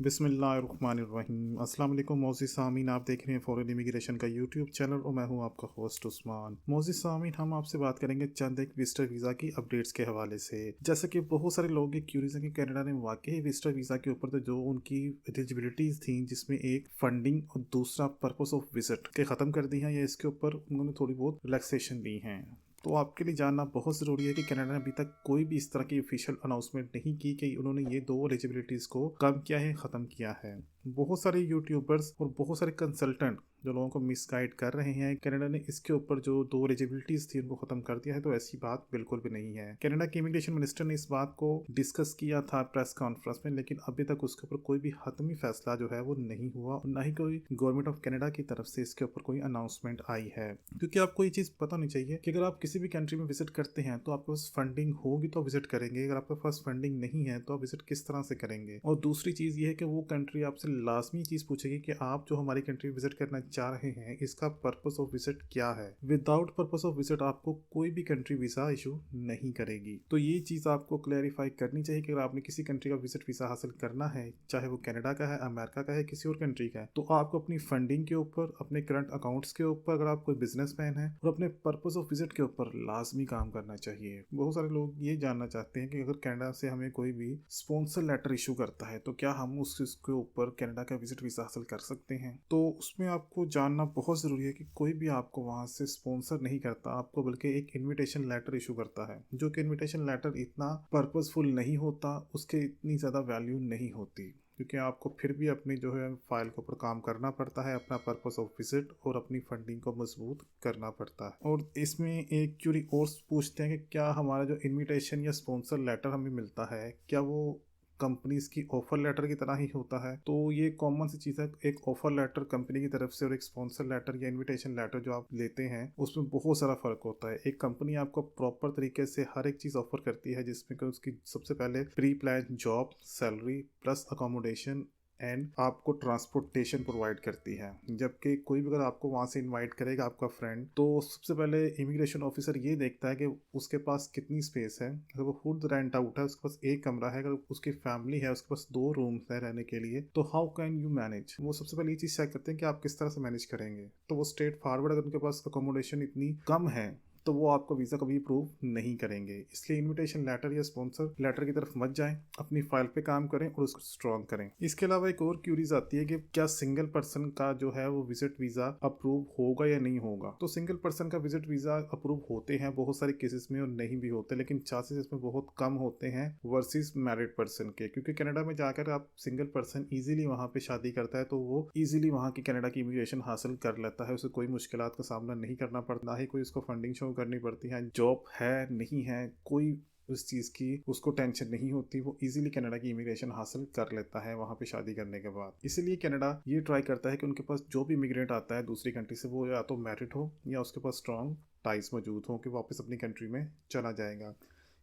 बिस्मिल्लाहिर्रहमानिर्रहीम। अस्सलाम वालेकुम मौज़िज़ सामीन, आप देख रहे हैं फॉरेन इमिग्रेशन का यूट्यूब चैनल और मैं हूं आपका होस्ट उस्मान। मौज़िज़ सामीन, हम आपसे बात करेंगे चंद एक विजिटर वीज़ा की अपडेट्स के हवाले से। जैसे कि बहुत सारे लोग ये क्यूरियस हैं कि कनाडा ने वाकई विजिटर वीज़ा के ऊपर तो जो उनकी एलिजिबिलिटीज़ थी, जिसमें एक फंडिंग और दूसरा पर्पस ऑफ विजिट के ख़त्म कर दी हैं या इसके ऊपर उन्होंने थोड़ी बहुत रिलैक्सेशन दी हैं। तो आपके लिए जानना बहुत ज़रूरी है कि कनाडा ने अभी तक कोई भी इस तरह की ऑफिशियल अनाउंसमेंट नहीं की कि उन्होंने ये दो एलिजिबिलिटीज़ को कम किया है, ख़त्म किया है। बहुत सारे यूट्यूबर्स और बहुत सारे कंसल्टेंट जो लोगों को मिसगाइड कर रहे हैं, कनाडा ने इसके ऊपर जो दो एलिजिबिलिटीज़ थी उनको ख़त्म कर दिया है, तो ऐसी बात बिल्कुल भी नहीं है। कनाडा के इमिग्रेशन मिनिस्टर ने इस बात को डिस्कस किया था प्रेस कॉन्फ्रेंस में, लेकिन अभी तक उसके ऊपर कोई भी हतमी फैसला जो है वो नहीं हुआ और ना ही कोई गवर्नमेंट ऑफ कनाडा की तरफ से इसके ऊपर कोई अनाउंसमेंट आई है। क्योंकि आपको ये चीज़ पता होनी चाहिए कि अगर आप किसी भी कंट्री में विजिट करते हैं तो आपके पास फंडिंग होगी तो विजिट करेंगे, अगर आपके पास फंडिंग नहीं है तो आप विजिट किस तरह से करेंगे। और दूसरी चीज़ ये है कि वो कंट्री आपसे लाजमी चीज़ पूछेगी कि आप जो हमारी कंट्री विजिट करना चाह रहे हैं इसका पर्पस ऑफ विजिट क्या है। विदाउट पर्पस ऑफ विजिट आपको कोई भी कंट्री वीज़ा इशू नहीं करेगी। तो ये चीज़ आपको क्लैरिफाई करनी चाहिए कि अगर आपने किसी कंट्री का विजिट वीज़ा हासिल करना है, चाहे वो कनाडा का है, अमेरिका का है, किसी और कंट्री का है, तो आपको अपनी फंडिंग के ऊपर, अपने करंट अकाउंट्स के ऊपर, अगर आप कोई बिजनेसमैन है, और अपने पर्पस ऑफ विजिट के ऊपर लाजमी काम करना चाहिए। बहुत सारे लोग ये जानना चाहते हैं कि अगर कनाडा से हमें कोई भी स्पॉन्सर लेटर इशू करता है तो क्या हम उसके ऊपर कनाडा का विजिट वीज़ा हासिल कर सकते हैं। तो उसमें आपको जानना बहुत ज़रूरी है कि कोई भी आपको वहाँ से स्पॉन्सर नहीं करता, आपको बल्कि एक इनविटेशन लेटर इशू करता है, जो कि इनविटेशन लेटर इतना पर्पसफुल नहीं होता, उसके इतनी ज़्यादा वैल्यू नहीं होती, क्योंकि आपको फिर भी अपनी जो है फाइल के ऊपर काम करना पड़ता है, अपना पर्पस ऑफ विजिट और अपनी फंडिंग को मजबूत करना पड़ता है। और इसमें एक क्यूरी और पूछते हैं कि क्या हमारा जो इनविटेशन या स्पॉन्सर लेटर हमें मिलता है, क्या वो कंपनीज की ऑफर लेटर की तरह ही होता है। तो ये कॉमन सी चीज़ है, एक ऑफर लेटर कंपनी की तरफ से और एक स्पॉन्सर लेटर या इनविटेशन लेटर जो आप लेते हैं उसमें बहुत सारा फ़र्क होता है। एक कंपनी आपको प्रॉपर तरीके से हर एक चीज़ ऑफर करती है, जिसमें कि उसकी सबसे पहले pre plan job, salary plus accommodation and आपको ट्रांसपोर्टेशन प्रोवाइड करती है। जबकि कोई भी अगर आपको वहाँ से इनवाइट करेगा आपका फ्रेंड, तो सबसे पहले इमिग्रेशन ऑफिसर ये देखता है कि उसके पास कितनी स्पेस है। अगर वो खुद रेंट आउट है, उसके पास एक कमरा है, अगर उसकी फैमिली है, उसके पास 2 रूम्स है रहने के लिए, तो हाउ कैन यू मैनेज। वो सबसे पहले ये चीज़ चेक करते हैं कि आप किस तरह से मैनेज करेंगे। तो वो स्ट्रेट फॉरवर्ड, अगर उनके पास अकोमोडेशन इतनी कम है तो वो आपको वीज़ा कभी अप्रूव नहीं करेंगे। इसलिए इनविटेशन लेटर या स्पॉन्सर लेटर की तरफ मत जाएं, अपनी फाइल पे काम करें और उसको स्ट्रॉन्ग करें। इसके अलावा एक और क्यूरीज आती है कि क्या सिंगल पर्सन का जो है वो विजिट वीज़ा अप्रूव होगा या नहीं होगा। तो सिंगल पर्सन का विजिट वीज़ा अप्रूव होते हैं बहुत सारे केसेस में और नहीं भी होते, लेकिन चांसेस इसमें बहुत कम होते हैं वर्सेस मैरिड पर्सन के, क्योंकि कनाडा में जाकर आप सिंगल पर्सन इजीली वहाँ पे शादी करता है तो वो इजीली वहाँ की कनाडा की इमिग्रेशन हासिल कर लेता है, उसे कोई मुश्किलात का सामना नहीं करना पड़ता, ना ही कोई उसको फंडिंग शो करनी पड़ती है, जॉब है नहीं है, कोई उस चीज़ की उसको टेंशन नहीं होती, वो इजीली कनाडा की इमिग्रेशन हासिल कर लेता है वहाँ पे शादी करने के बाद। इसीलिए कनाडा ये ट्राई करता है कि उनके पास जो भी इमिग्रेंट आता है दूसरी कंट्री से, वो या तो मैरिड हो या उसके पास स्ट्रॉन्ग टाइज मौजूद हो कि वापस अपनी कंट्री में चला जाएगा।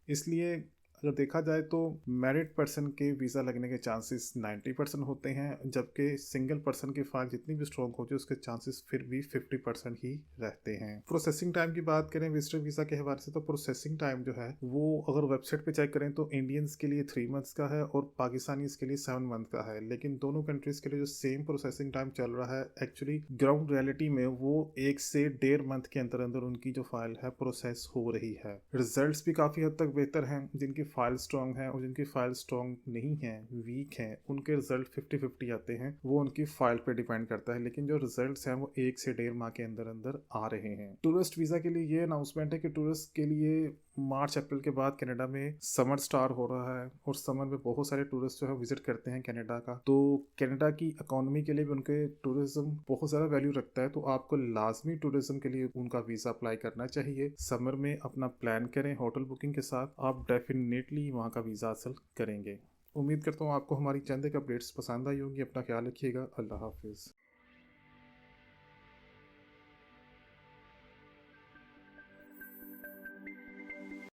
इसलिए अगर देखा जाए तो मैरिड पर्सन के वीज़ा लगने के चांसेस 90% होते हैं, जबकि सिंगल पर्सन की फाइल जितनी भी स्ट्रॉन्ग होती है उसके चांसेस फिर भी 50% ही रहते हैं। प्रोसेसिंग टाइम की बात करें विजिटर वीज़ा के हवाले से, तो प्रोसेसिंग टाइम जो है वो अगर वेबसाइट पे चेक करें तो इंडियंस के लिए 3 मंथ्स का है और पाकिस्तानीज के लिए 7 मंथ का है, लेकिन दोनों कंट्रीज के लिए जो सेम प्रोसेसिंग टाइम चल रहा है, एक्चुअली ग्राउंड रियलिटी में वो 1 से 1.5 मंथ के अंदर अंदर उनकी जो फाइल है प्रोसेस हो रही है। रिजल्ट्स भी काफ़ी हद तक बेहतर हैं। जिनकी फाइल स्ट्रॉन्ग है और जिनकी फाइल स्ट्रॉन्ग नहीं है, वीक है, उनके रिजल्ट 50-50 आते हैं, वो उनकी फाइल पे डिपेंड करता है, लेकिन जो रिजल्ट्स हैं वो 1 से 1.5 माह के अंदर अंदर आ रहे हैं। टूरिस्ट वीज़ा के लिए ये अनाउंसमेंट है कि टूरिस्ट के लिए मार्च अप्रैल के बाद कनाडा में समर स्टार्ट हो रहा है और समर में बहुत सारे टूरिस्ट जो है विजिट करते हैं कनाडा का, तो कनाडा की इकोनॉमी के लिए भी उनके टूरिज्म बहुत ज़्यादा वैल्यू रखता है, तो आपको लाजमी टूरिज्म के लिए उनका वीज़ा अप्लाई करना चाहिए। समर में अपना प्लान करें होटल बुकिंग के साथ, आप डेफिनेटली वहाँ का वीज़ा हासिल करेंगे। उम्मीद करता हूँ आपको हमारी चंद एक अपडेट्स पसंद आई होंगी। अपना ख्याल रखिएगा। अल्लाह हाफिज़।